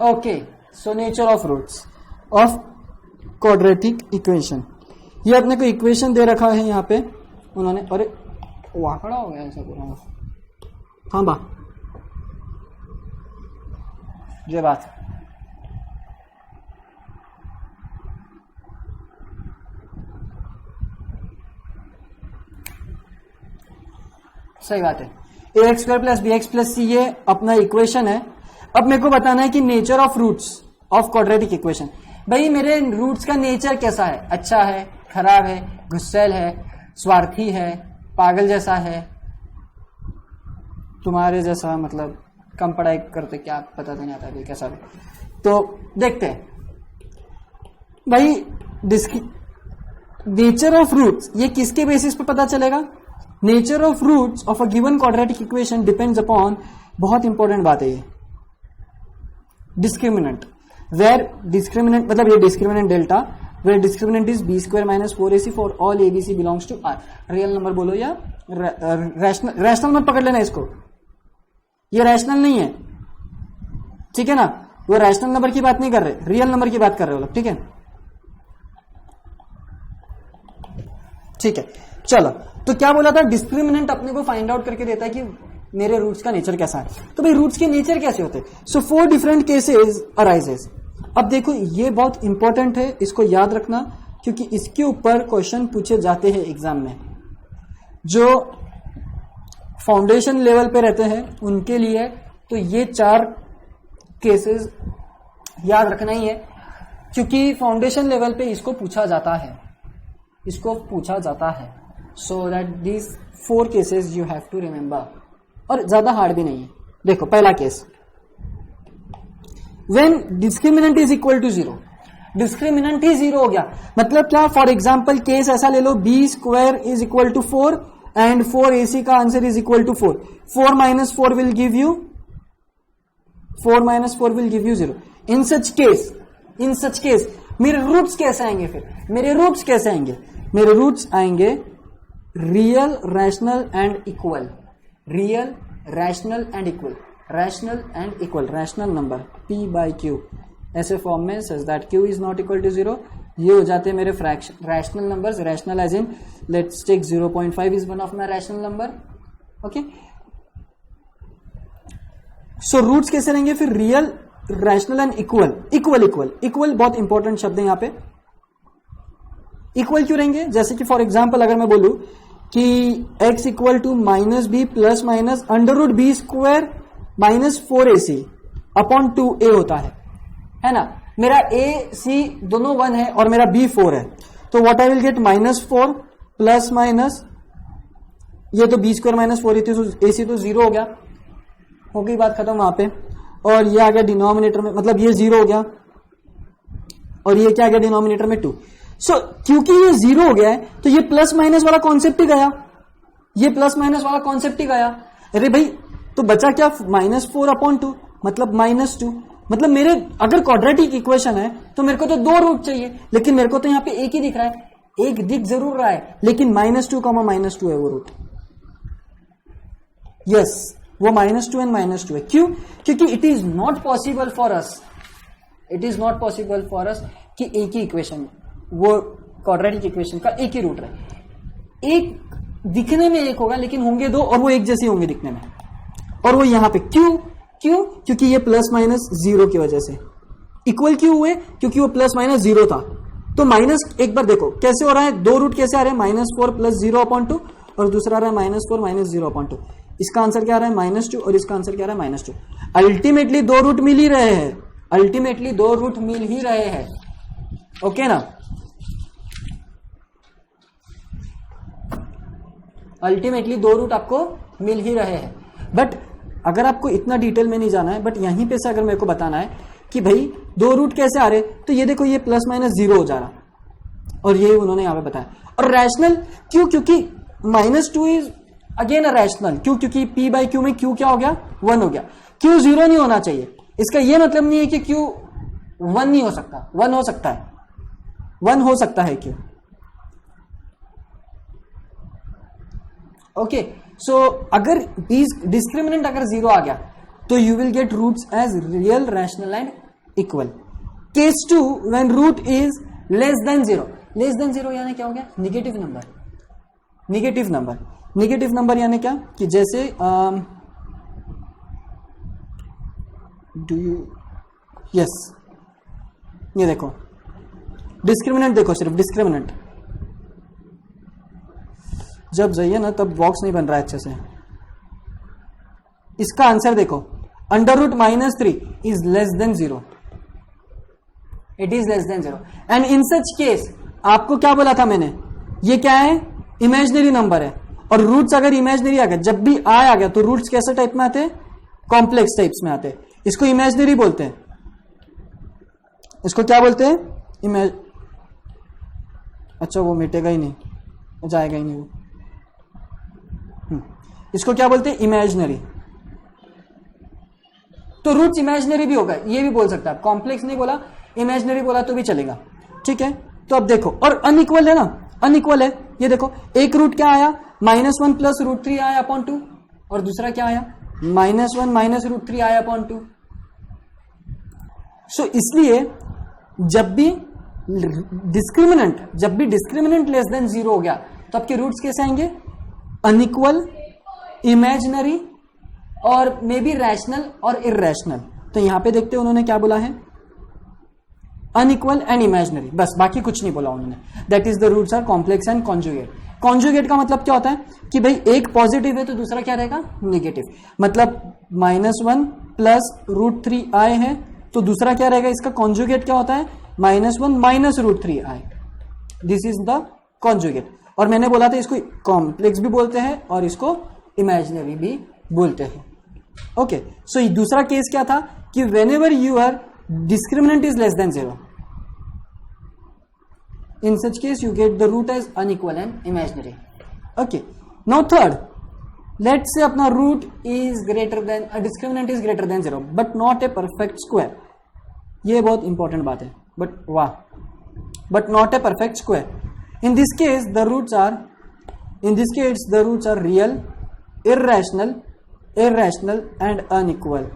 Okay, so nature of roots of quadratic equation. ये अपने को इक्वेशन दे रखा है यहाँ पे उन्होंने, अरे वहां खड़ा हो गया ऐसा पूरा। हाँ बा ये बात सही बात है। A x square plus b x plus c ये अपना इक्वेशन है। अब मेरे को बताना है कि nature of roots of quadratic equation. भाई मेरे रूट्स का नेचर कैसा है, अच्छा है, खराब है, गुस्सैल है, स्वार्थी है, पागल जैसा है, तुम्हारे जैसा, मतलब कम पढ़ाई करते क्या पता नहीं आता है कैसा भी। तो देखते हैं भाई नेचर ऑफ रूट्स ये किसके बेसिस पे पता चलेगा। Nature of roots of a given quadratic equation depends upon, बहुत इंपॉर्टेंट बात है ये, डिस्क्रिमिनेंट। वेयर डिस्क्रिमिनेंट मतलब ये discriminant delta, where discriminant is B square minus 4ac for all ABC belongs to R. Real number बोलो या rational मत पकड़ लेना इसको, ये रैशनल नहीं है, ठीक है ना। वो रैशनल नंबर की बात नहीं कर रहे, रियल नंबर की बात कर रहे हो लोग, ठीक है। ठीक है चलो, तो क्या बोला था, डिस्क्रिमिनेंट अपने को फाइंड आउट करके देता है कि मेरे रूट्स का नेचर कैसा है। तो भाई रूट्स के नेचर कैसे होते हैं। सो 4 डिफरेंट केसेस अराइजेस। अब देखो ये बहुत इंपॉर्टेंट है, इसको याद रखना, क्योंकि इसके ऊपर क्वेश्चन पूछे जाते हैं एग्जाम में। जो फाउंडेशन लेवल पे रहते हैं उनके लिए तो ये 4 केसेस याद रखना ही है, क्योंकि फाउंडेशन लेवल पे इसको पूछा जाता है, इसको पूछा जाता है। So that this 4 cases you have to remember, और ज्यादा हार्ड भी नहीं है। देखो पहला case, when discriminant is equal to 0, discriminant ही 0 हो गया, मतलब क्या, फॉर एग्जाम्पल केस ऐसा ले लो, b square is equal to 4 and 4ac का answer is equal to 4, 4 minus 4 will give you 0। In such case मेरे रूट्स कैसे आएंगे, फिर मेरे रूट्स कैसे आएंगे, मेरे रूट्स आएंगे real, rational and equal, real, rational and equal, rational and equal, rational number p by Q, ऐसे फॉर्म में, such that q is not equal to 0। ये हो जाते हैं मेरे fraction rational numbers, rational as in let's take 0.5 is one of my rational number. Okay, so roots कैसे रहेंगे फिर, real, rational and equal. Equal बहुत इंपॉर्टेंट शब्द है यहाँ पे। इक्वल क्यों रहेंगे, जैसे कि फॉर एग्जाम्पल अगर मैं बोलूं कि x equal to minus B plus minus under root B square minus 4ac upon 2a होता है ना। मेरा a c दोनों 1 है और मेरा b 4 है, तो what I will get, -4 plus minus, ये तो b स्क्वायर माइनस 4 थी, तो ac तो 0 हो गई बात खत्म वहां पे। और ये आ गया डिनोमिनेटर में, मतलब ये 0 हो गया, और ये क्या आ गया डिनोमिनेटर में 2। सो क्योंकि ये 0 हो गया है तो ये प्लस माइनस वाला कॉन्सेप्ट ही गया, ये प्लस माइनस वाला कॉन्सेप्ट ही गया। अरे भाई तो बचा क्या, -4 अपॉन 2 मतलब -2, मतलब मेरे अगर क्वाड्रेटिक इक्वेशन है तो मेरे को तो 2 रूट चाहिए, लेकिन मेरे को तो यहाँ पे एक ही दिख रहा है, एक दिख जरूर रहा है, लेकिन -2 है वो रूट। यस, वो -2 एंड -2 है। क्यों, क्योंकि it is not possible for us, कि एक ही इक्वेशन, वो क्वाड्रेटिक इक्वेशन का एक ही रूट रहे। एक दिखने में एक होगा लेकिन होंगे 2, और वो एक जैसे होंगे दिखने में, और वो यहां पे क्यों, क्योंकि ये प्लस माइनस 0 की वजह से। इक्वल क्यों हुए, क्योंकि वो प्लस माइनस 0 था, तो माइनस, एक बार देखो कैसे हो रहा है, 2 रूट कैसे आ रहे हैं, -4 प्लस 0 अपॉन 2, और दूसरा आ रहा है -4 माइनस 0 अपॉन 2। इसका आंसर क्या आ रहा है, -2, और इसका आंसर क्या आ रहा है, -2। अल्टीमेटली 2 रूट मिल ही रहे हैं, ओके ना। अल्टीमेटली 2 रूट आपको मिल ही रहे हैं। बट अगर आपको इतना डिटेल में नहीं जाना है, बट यहीं पे से अगर मेरे को बताना है कि भाई 2 रूट कैसे आ रहे, तो ये देखो ये प्लस माइनस 0 हो जा रहा, और ये उन्होंने यहां पे बताया। और रैशनल क्यों, क्योंकि -2 इज अगेन अ रैशनल, क्यों, क्योंकि p बाई क्यू में q क्या हो गया, 1 हो गया। q 0 नहीं होना चाहिए, इसका ये मतलब नहीं है कि q 1 नहीं हो सकता, 1 हो सकता है, 1 हो सकता है q। ओके, सो अगर डिस्क्रिमिनेंट अगर 0 आ गया तो you will get roots as real, rational and equal. Case 2 when root is less than 0, less than 0 यानी क्या हो गया, negative number. Negative number, negative number यानी क्या कि जैसे डू यू, यस, ये देखो डिस्क्रिमिनेंट देखो, सिर्फ डिस्क्रिमिनेंट जब जाइए ना तब बॉक्स नहीं बन रहा है अच्छे से। इसका आंसर देखो, under root -3 is less than 0, it is less than 0। And in such case आपको क्या बोला था मैंने, ये क्या है, इमेजिनरी नंबर है, और रूट्स अगर इमेजिनरी आ गया, जब भी आ गया तो रूट्स कैसे टाइप में आते हैं, कॉम्प्लेक्स टाइप्स में आते हैं। इसको इमेजिनरी बोलते हैं, इसको क्या बोलते हैं, अच्छा वो मिटेगा ही नहीं, जाएगा ही नहीं वो, इसको क्या बोलते हैं, इमेजिनरी। तो रूट्स इमेजिनरी भी होगा, ये भी बोल सकता है, कॉम्प्लेक्स नहीं बोला, इमेजिनरी बोला तो भी चलेगा, ठीक है। तो अब देखो, और अनइक्वल है ना, अनइक्वल है, ये देखो एक रूट क्या आया, -1 प्लस √3 आया अपॉन 2, और दूसरा क्या आया, -1 माइनस √3 आया अपॉन 2। सो इसलिए जब भी डिस्क्रिमिनेंट लेस देन 0 हो गया तो आपके रूट्स कैसे आएंगे, अनइक्वल, इमेजिनरी और मे बी रैशनल और इरैशनल। तो यहां पे देखते हैं उन्होंने क्या बोला है, अनइक्वल एंड इमेजिनरी, बस बाकी कुछ नहीं बोला उन्होंने। That is the roots are complex and conjugate. Conjugate का मतलब क्या होता है कि भाई एक पॉजिटिव है तो दूसरा क्या रहेगा, नेगेटिव। मतलब -1 प्लस √3 आए हैं तो दूसरा क्या रहेगा, इसका कॉन्जुगेट क्या होता है, -1 माइनस √3 आए। This is the conjugate. और मैंने बोला था इसको कॉम्प्लेक्स भी बोलते हैं और इसको इमेजिनरी भी बोलते हैं। ओके, सो दूसरा केस क्या था कि whenever your discriminant is less than 0, in such case you get the root as unequal and imaginary. Okay, now third, let's say अपना root is greater than, discriminant is greater than 0 but not a perfect square. ये बहुत important बात है, but not a perfect square. In this case the roots are real, irrational and unequal.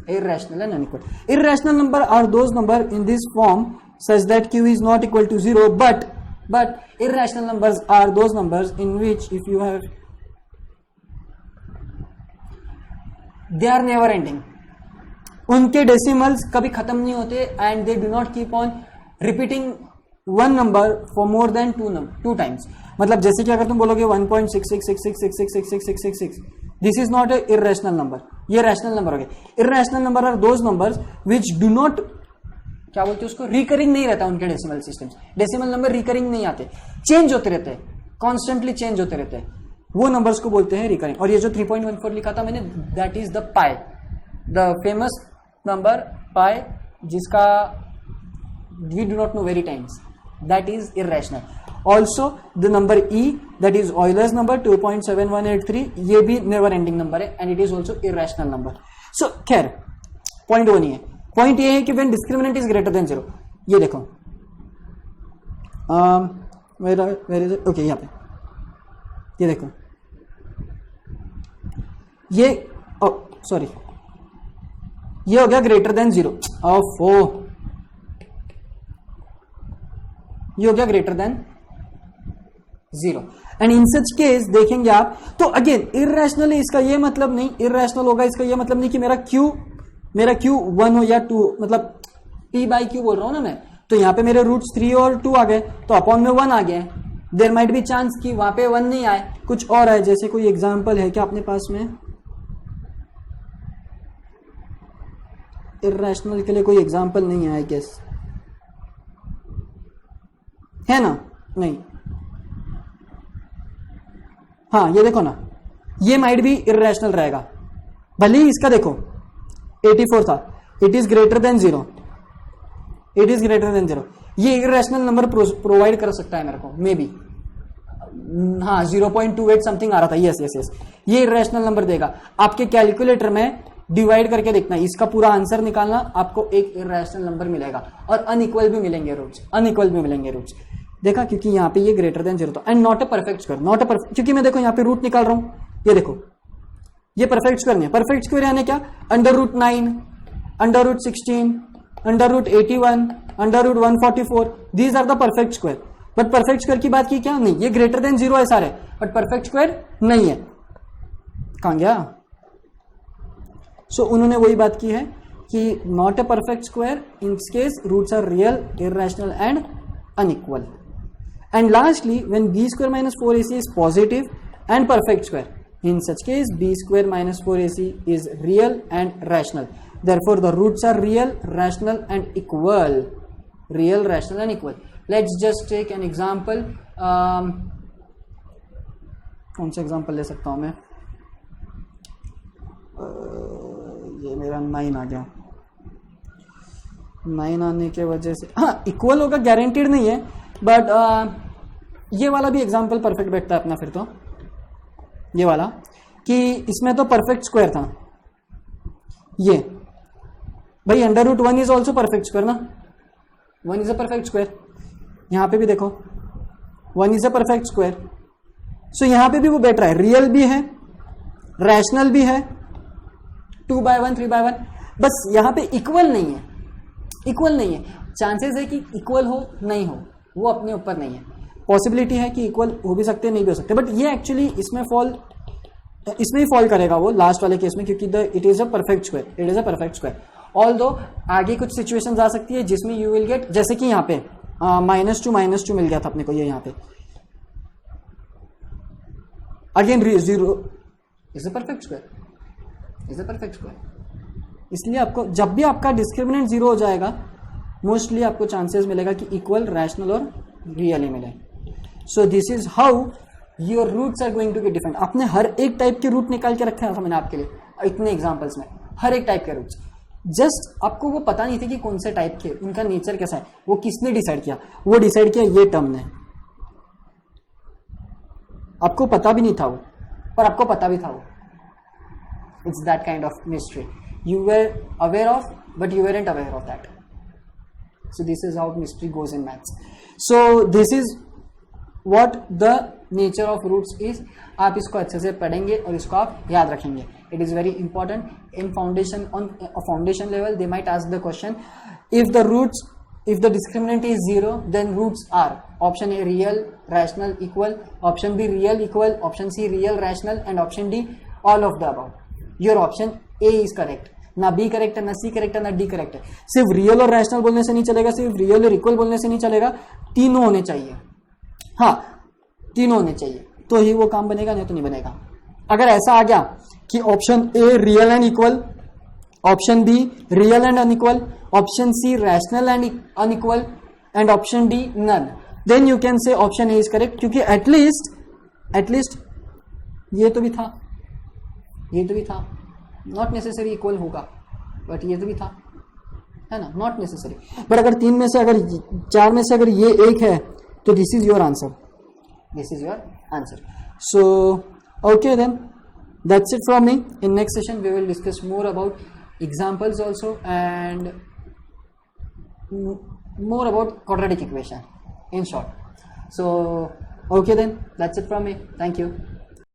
Irrational number are those number in this form such that q is not equal to 0, but irrational numbers are those numbers in which if you have, they are never ending, उनके decimals कभी खत्म नहीं होते and they do not keep on repeating one number for more than two times. मतलब जैसे कि अगर तुम बोलोगे 1.6666666666, this is not a irrational number, ये रैशनल नंबर हो गए। Irrational number are those numbers which do not, क्या बोलते हैं उसको, रिकरिंग नहीं रहता उनके decimal systems. Decimal number recurring नहीं आते, चेंज होते रहते हैं, कॉन्स्टेंटली चेंज होते रहते हैं, वो नंबर्स को बोलते हैं रिकरिंग। और ये जो 3.14 लिखा था मैंने, that is the pi, the famous number pi, जिसका we do not know very times, that is irrational. Also the number e, that is Euler's number 2.7183, ये भी नेवर एंडिंग नंबर है and it is also irrational number. So खैर point वो नहीं है, point ये है कि when discriminant is greater than 0, ये देखो ओके यहाँ पे ये देखो, ये सॉरी ये हो गया ग्रेटर देन 0, ये हो गया greater than 0 and in such case देखेंगे आप तो अगेन इररेशनल है, इसका ये मतलब नहीं, इररेशनल होगा इसका ये मतलब नहीं कि मेरा Q 1 हो या 2, मतलब P/Q बोल रहा हूं ना मैं, तो यहां पे मेरे रूट्स 3 और 2 आ गए तो अपॉन में 1 आ गया है। देयर माइट बी चांस कि वहां पे 1 नहीं आए, कुछ और आए। जैसे कोई एग्जांपल है क्या अपने पास में, इररेशनल के लिए कोई एग्जांपल नहीं है आई गेस, है ना? नहीं, हाँ ये देखो ना, ये माइट भी इररेशनल रहेगा, भले ही इसका देखो 84 था, it is greater than 0, it is greater than 0, ये इररेशनल नंबर प्रोवाइड कर सकता है मेरे को, मे बी, हाँ 0.28 समथिंग आ रहा था, यस यस यस, ये इररेशनल नंबर देगा। आपके कैलकुलेटर में डिवाइड करके देखना, इसका पूरा आंसर निकालना, आपको एक इररेशनल नंबर मिलेगा और अनइक्वल भी मिलेंगे रूट्स, देखा, क्योंकि यहाँ पे ये ग्रेटर देन 0 था and not a perfect square, not a perfect, क्योंकि मैं देखो यहाँ पे रूट निकाल रहा हूं, ये देखो ये परफेक्ट स्क्वायर नहीं है। परफेक्ट स्क्वायर यानी क्या, √9, √16, √81, √144, these are the perfect square. But perfect square की बात की क्या? नहीं, ये ग्रेटर देन 0 है सारे, बट परफेक्ट स्क्वायर नहीं है. कहां गया? सो उन्होंने वही बात की है कि not a perfect square, in case roots are real, irrational and unequal. And lastly, when b square minus 4ac is positive and perfect square, in such case b square minus 4ac is real and rational. Therefore, the roots are real, rational and equal. Real, rational and equal. Let's just take an example. कौन सा example ले सकता हूँ मैं? ये मेरा 9 आ गया. 9 आने के वजह से हाँ इक्वल होगा, गारंटीड नहीं है, बट ये वाला भी एग्जाम्पल परफेक्ट बैठता है अपना. फिर तो ये वाला कि इसमें तो परफेक्ट स्क्वायर था, ये भाई √1 इज ऑल्सो परफेक्ट स्क्वायर ना, 1 इज अ परफेक्ट स्क्वायर. यहां पे भी देखो 1 इज अ परफेक्ट स्क्वायर. सो यहां पे भी वो बैठ रहा है, रियल भी है, रैशनल भी है, 2/1 3/1. बस यहां पे इक्वल नहीं है, इक्वल नहीं है. चांसेस है कि इक्वल हो नहीं हो, वो अपने ऊपर नहीं है. पॉसिबिलिटी है कि इक्वल हो भी सकते, नहीं भी हो सकते, बट ये एक्चुअली इसमें ही फॉल करेगा वो लास्ट वाले केस में, क्योंकि it is a perfect square, it is a perfect square. Although आगे कुछ सिचुएशंस आ सकती है जिसमें यू विल गेट, जैसे कि यहाँ पे -2 मिल गया था अपने को, ये यहाँ पे again 0 is a perfect square, is a perfect square. इसलिए आपको जब भी आपका डिस्क्रिमिनेंट 0 हो जाएगा, मोस्टली आपको चांसेस मिलेगा कि इक्वल, रैशनल और रियली मिले. So this is how your roots are going to get different. आपने हर एक टाइप के रूट निकाल के रखे हैं मैंने आपके लिए इतने एग्जांपल्स में, हर एक टाइप के रूट्स. जस्ट आपको वो पता नहीं थे कि कौन से टाइप के, उनका नेचर कैसा है, वो किसने डिसाइड किया? वो डिसाइड किया ये टर्म ने. आपको पता भी नहीं था वो, और आपको पता भी था वो. It's that kind of mystery. You were aware of, but you weren't aware of that. So this is how mystery goes in maths. So this is what the nature of roots is. आप इसको अच्छे से पढ़ेंगे और इसको आप याद रखेंगे. It is very important in foundation, on a foundation level they might ask the question, if the discriminant is 0, then roots are option A real, rational, equal, option B real, equal, option C real, rational and option D all of the above. Your option A is correct. ना B correct है, ना C correct है, ना D correct है. सिर्फ real और rational बोलने से नहीं चलेगा, सिर्फ रियल और इक्वल बोलने से नहीं चलेगा, तीनों होने चाहिए. हाँ, तीनों होने चाहिए तो ही वो काम बनेगा, नहीं तो नहीं बनेगा. अगर ऐसा आ गया कि option A real and equal, option B real and unequal, option C rational and unequal and option D none, then you can say option A is correct, क्योंकि एटलीस्ट ये तो भी था, ये तो भी था. नॉट नेसेसरी इक्वल होगा, बट ये तो भी था, है ना, नॉट नेसेसरी. बट अगर 3 में से, अगर 4 में से अगर ये एक है, तो this is your answer, this is your answer. So okay then, that's it from me. In next session we will discuss more about examples also and more about quadratic equation in short. So okay then, that's it from me. Thank you.